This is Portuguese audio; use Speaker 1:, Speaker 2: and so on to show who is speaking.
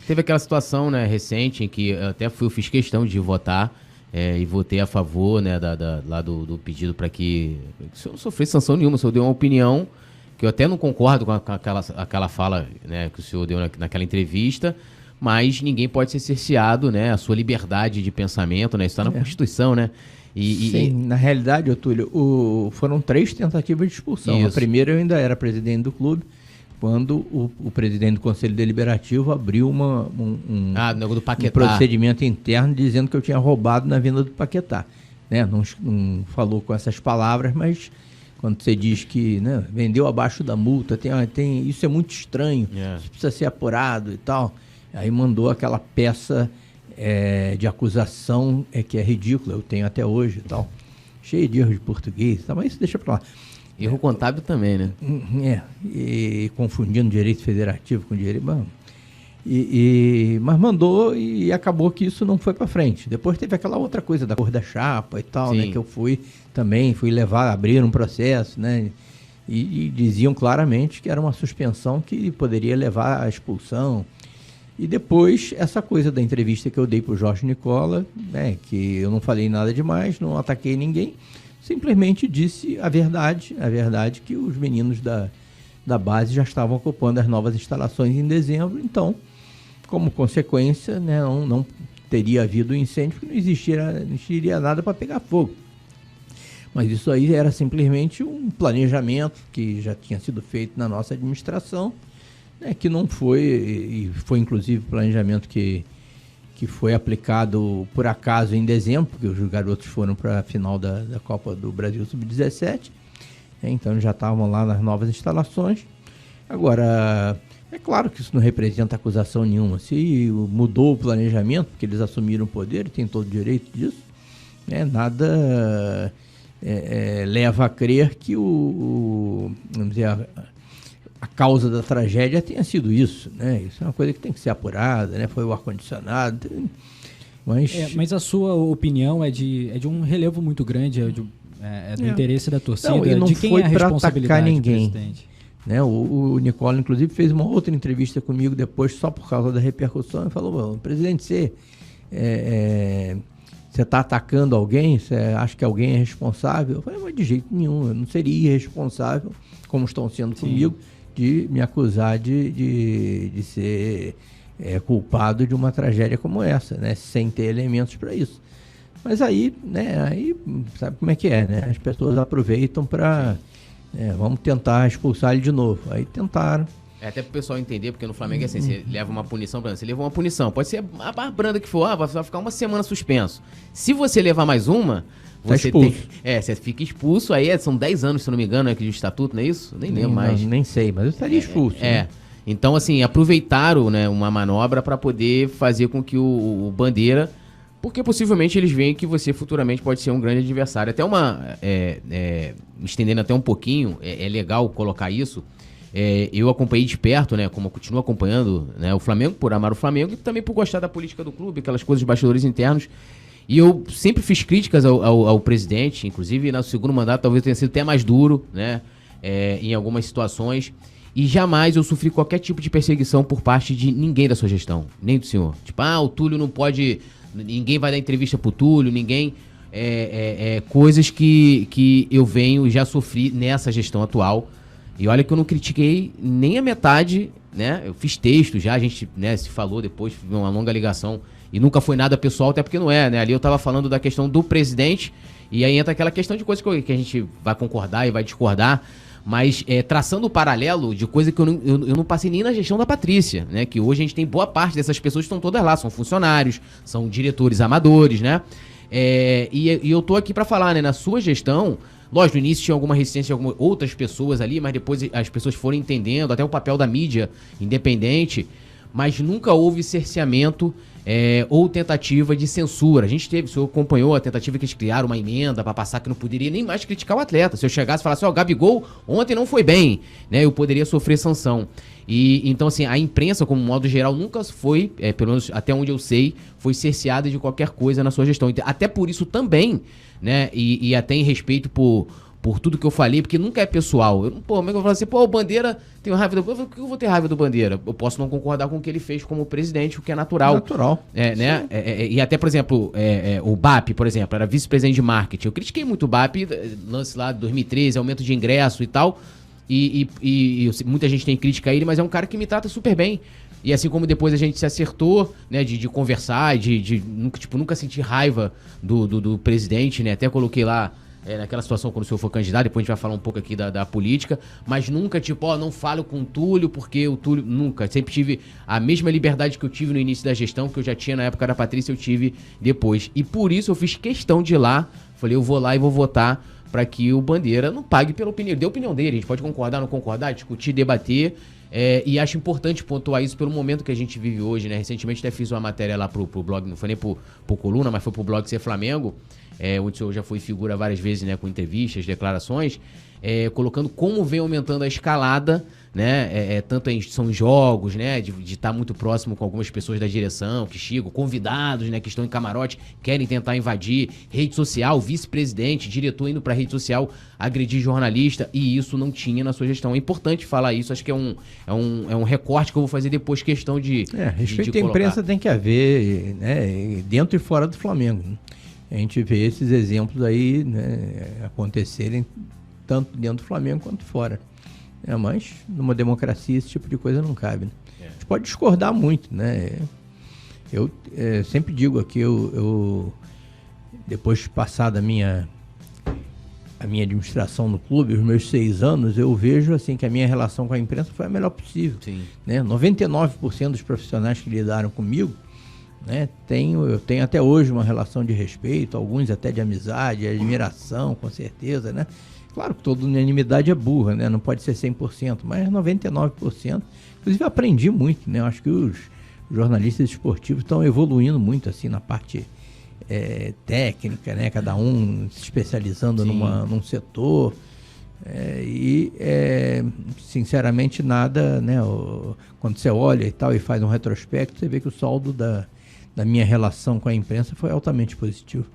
Speaker 1: Teve aquela situação, né, recente em que eu fiz questão de votar e votei a favor, né, lá do pedido para que se eu não sofresse sanção nenhuma, se eu dei uma opinião que eu até não concordo com aquela fala, né, que o senhor deu naquela entrevista, mas ninguém pode ser cerceado, né, a sua liberdade de pensamento, né, isso está na Constituição, né?
Speaker 2: Sim, na realidade, Otúlio, foram 3 tentativas de expulsão. Isso. A primeira eu ainda era presidente do clube, quando o presidente do Conselho Deliberativo abriu um procedimento interno dizendo que eu tinha roubado na venda do Paquetá. Né? Não falou com essas palavras, mas quando você diz que, né, vendeu abaixo da multa, isso é muito estranho, isso precisa ser apurado e tal. Aí mandou aquela peça de acusação que é ridícula, eu tenho até hoje e tal, cheio de erros de português, tá, mas isso deixa pra lá.
Speaker 1: Erro contábil também, né?
Speaker 2: E confundindo direito federativo com direito... Mas mandou e acabou que isso não foi para frente. Depois teve aquela outra coisa da cor da chapa e tal, né? Que eu fui levar, abrir um processo, né? E diziam claramente que era uma suspensão que poderia levar à expulsão. E depois, essa coisa da entrevista que eu dei para o Jorge Nicola, né? Que eu não falei nada demais, não ataquei ninguém, simplesmente disse a verdade que os meninos da base já estavam ocupando as novas instalações em dezembro, então, como consequência, né, não teria havido incêndio, porque não existiria nada para pegar fogo. Mas isso aí era simplesmente um planejamento que já tinha sido feito na nossa administração, né, que não foi, e foi inclusive planejamento que foi aplicado por acaso em dezembro, porque os garotos foram para a final da Copa do Brasil Sub-17, então já estavam lá nas novas instalações. Agora, é claro que isso não representa acusação nenhuma. Se mudou o planejamento, porque eles assumiram o poder e têm todo o direito disso, né, nada leva a crer que vamos dizer, a causa da tragédia tenha sido isso, né? Isso é uma coisa que tem que ser apurada, né? Foi o ar-condicionado.
Speaker 3: Mas a sua opinião é de um relevo muito grande, do interesse da torcida.
Speaker 2: Não
Speaker 3: de quem
Speaker 2: foi
Speaker 3: é a responsabilidade,
Speaker 2: atacar ninguém,
Speaker 3: presidente?
Speaker 2: Né? O Nicola, inclusive, fez uma outra entrevista comigo depois, só por causa da repercussão, e falou: presidente, você está atacando alguém? Você acha que alguém é responsável? Eu falei: mas de jeito nenhum, eu não seria irresponsável, como estão sendo comigo, de me acusar de ser culpado de uma tragédia como essa, né? Sem ter elementos para isso. Mas aí, né, sabe como é que é, né? As pessoas aproveitam para vamos tentar expulsar ele de novo. Aí tentaram.
Speaker 1: Até pro pessoal entender, porque no Flamengo é assim, você leva uma punição, você leva uma punição, pode ser a mais branda que for, vai ficar uma semana suspenso. Se você levar mais uma, você você fica expulso, aí são 10 anos, se eu não me engano, aqui de estatuto, não é isso? Nem lembro mais.
Speaker 2: Nem sei, mas eu estaria expulso. Né?
Speaker 1: Então, assim, aproveitaram, né, uma manobra para poder fazer com que o Bandeira, porque possivelmente eles veem que você futuramente pode ser um grande adversário. Até estendendo até um pouquinho, é legal colocar isso. Eu acompanhei de perto, né, como eu continuo acompanhando, né, o Flamengo, por amar o Flamengo e também por gostar da política do clube, aquelas coisas de bastidores internos. E eu sempre fiz críticas ao presidente, inclusive no segundo mandato talvez tenha sido até mais duro, né, em algumas situações. E jamais eu sofri qualquer tipo de perseguição por parte de ninguém da sua gestão, nem do senhor. Tipo, o Túlio não pode, ninguém vai dar entrevista pro Túlio, ninguém... coisas que eu já sofri nessa gestão atual. E olha que eu não critiquei nem a metade, né? Eu fiz texto já, a gente, né, se falou depois, uma longa ligação. E nunca foi nada pessoal, até porque não é, né? Ali eu tava falando da questão do presidente, e aí entra aquela questão de coisas que a gente vai concordar e vai discordar, mas traçando o paralelo de coisa que eu não passei nem na gestão da Patrícia, né? Que hoje a gente tem boa parte dessas pessoas que estão todas lá, são funcionários, são diretores amadores, né? E eu tô aqui para falar, né? Na sua gestão, lógico, no início tinha alguma resistência de algumas outras pessoas ali, mas depois as pessoas foram entendendo, até o papel da mídia independente, mas nunca houve cerceamento ou tentativa de censura. A gente teve, o senhor acompanhou a tentativa que eles criaram uma emenda para passar que não poderia nem mais criticar o atleta. Se eu chegasse e falasse, Gabigol ontem não foi bem, né, eu poderia sofrer sanção. E então, assim, a imprensa, como modo geral, nunca foi, pelo menos até onde eu sei, foi cerceada de qualquer coisa na sua gestão. Até por isso também, né, e até em respeito por por tudo que eu falei, porque nunca é pessoal. Pô, como é que eu falo assim, o Bandeira, tenho raiva do Bandeira, por que eu vou ter raiva do Bandeira? Eu posso não concordar com o que ele fez como presidente, o que é natural.
Speaker 2: Natural.
Speaker 1: Né? E até, por exemplo, o BAP, por exemplo, era vice-presidente de marketing. Eu critiquei muito o BAP, lance lá de 2013, aumento de ingresso e tal, e muita gente tem crítica a ele, mas é um cara que me trata super bem. E assim como depois a gente se acertou, né, de conversar, nunca sentir raiva do presidente, né? Até coloquei lá naquela situação quando o senhor for candidato, depois a gente vai falar um pouco aqui da política, mas nunca, não falo com o Túlio, porque o Túlio, nunca. Sempre tive a mesma liberdade que eu tive no início da gestão, que eu já tinha na época da Patrícia, eu tive depois. E por isso eu fiz questão de ir lá, falei, eu vou lá e vou votar para que o Bandeira não pague pela opinião. Dê a opinião dele, a gente pode concordar, não concordar, discutir, debater. E acho importante pontuar isso pelo momento que a gente vive hoje, né? Recentemente até fiz uma matéria lá pro blog, não foi nem pro Coluna, mas foi pro blog Ser Flamengo, onde o senhor já foi figura várias vezes, né? Com entrevistas, declarações, colocando como vem aumentando a escalada, né? Tanto são jogos, né? De estar muito próximo com algumas pessoas da direção que chegam, convidados, né? Que estão em camarote, querem tentar invadir, rede social, vice-presidente, diretor indo pra rede social agredir jornalista, e isso não tinha na sua gestão. É importante falar isso, acho que é um recorte que eu vou fazer depois, questão de
Speaker 2: respeito à imprensa tem que haver, né? Dentro e fora do Flamengo. A gente vê esses exemplos aí, né, acontecerem tanto dentro do Flamengo quanto fora. Mas numa democracia esse tipo de coisa não cabe, né? A gente pode discordar muito, né? Eu sempre digo aqui, eu depois de passar a minha administração no clube, os meus 6 anos, eu vejo assim que a minha relação com a imprensa foi a melhor possível.
Speaker 1: Sim.
Speaker 2: Né? 99% dos profissionais que lidaram comigo, né, eu tenho até hoje uma relação de respeito, alguns até de amizade, admiração, com certeza, né? Claro que toda unanimidade é burra, né? Não pode ser 100%, mas 99%. Inclusive, aprendi muito, né? Eu acho que os jornalistas esportivos estão evoluindo muito, assim, na parte técnica, né? Cada um se especializando num setor. Sinceramente, nada, né? Quando você olha e tal e faz um retrospecto, você vê que o saldo da minha relação com a imprensa foi altamente positivo.